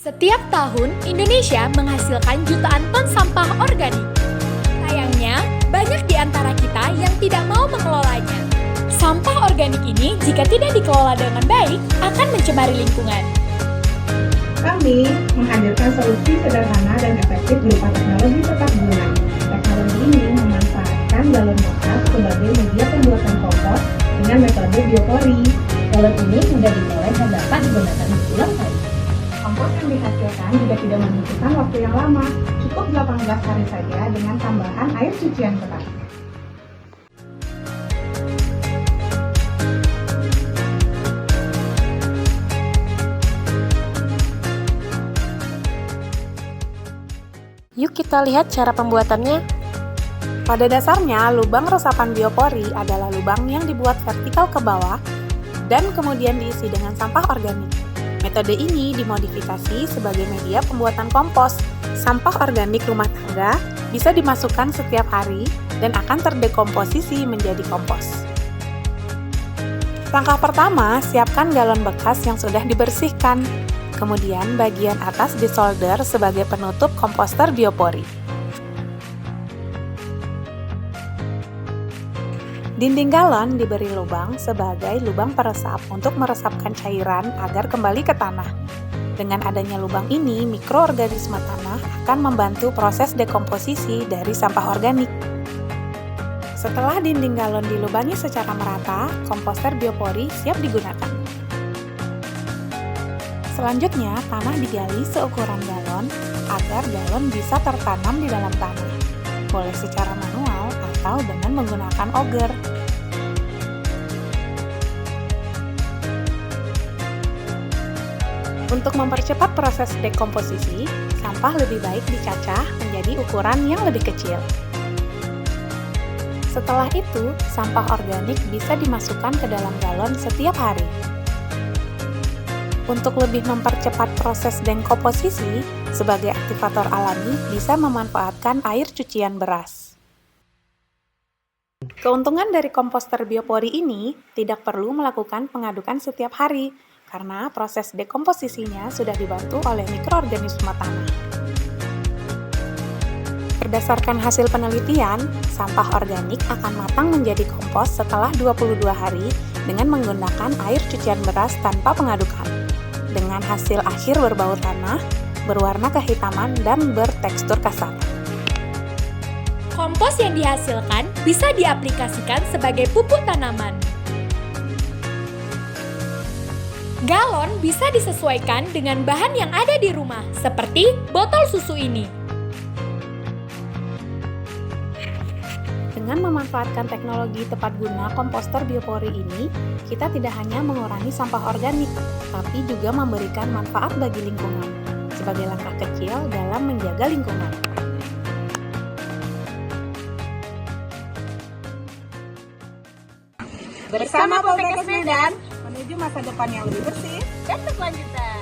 Setiap tahun, Indonesia menghasilkan jutaan ton sampah organik. Sayangnya, banyak di antara kita yang tidak mau mengelolanya. Sampah organik ini, jika tidak dikelola dengan baik, akan mencemari lingkungan. Kami menghadirkan solusi sederhana dan efektif berupa teknologi tepat guna. Teknologi ini memanfaatkan galon bekas sebagai media pembuatan kompos dengan metode biopori. Galon ini mudah diolah dan dapat digunakan berulang kali. Kompos yang dihasilkan juga tidak membutuhkan waktu yang lama, cukup 18 hari saja dengan tambahan air cucian beras. Yuk kita lihat cara pembuatannya. Pada dasarnya, lubang resapan biopori adalah lubang yang dibuat vertikal ke bawah dan kemudian diisi dengan sampah organik. Metode ini dimodifikasi sebagai media pembuatan kompos. Sampah organik rumah tangga bisa dimasukkan setiap hari dan akan terdekomposisi menjadi kompos. Langkah pertama, siapkan galon bekas yang sudah dibersihkan. Kemudian bagian atas disolder sebagai penutup komposter biopori. Dinding galon diberi lubang sebagai lubang peresap untuk meresapkan cairan agar kembali ke tanah. Dengan adanya lubang ini, mikroorganisme tanah akan membantu proses dekomposisi dari sampah organik. Setelah dinding galon dilubangi secara merata, komposter biopori siap digunakan. Selanjutnya, tanah digali seukuran galon agar galon bisa tertanam di dalam tanah, boleh secara manual atau dengan menggunakan auger. Untuk mempercepat proses dekomposisi, sampah lebih baik dicacah menjadi ukuran yang lebih kecil. Setelah itu, sampah organik bisa dimasukkan ke dalam galon setiap hari. Untuk lebih mempercepat proses dekomposisi, sebagai aktivator alami bisa memanfaatkan air cucian beras. Keuntungan dari komposter biopori ini tidak perlu melakukan pengadukan setiap hari, karena proses dekomposisinya sudah dibantu oleh mikroorganisme tanah. Berdasarkan hasil penelitian, sampah organik akan matang menjadi kompos setelah 22 hari dengan menggunakan air cucian beras tanpa pengadukan. Dengan hasil akhir berbau tanah, berwarna kehitaman, dan bertekstur kasar. Kompos yang dihasilkan bisa diaplikasikan sebagai pupuk tanaman. Galon bisa disesuaikan dengan bahan yang ada di rumah, seperti botol susu ini. Dengan memanfaatkan teknologi tepat guna komposter biopori ini, kita tidak hanya mengurangi sampah organik, tapi juga memberikan manfaat bagi lingkungan, sebagai langkah kecil dalam menjaga lingkungan. Bersama Poltekkes Medan, menuju masa depan yang lebih bersih Dan berkelanjutan.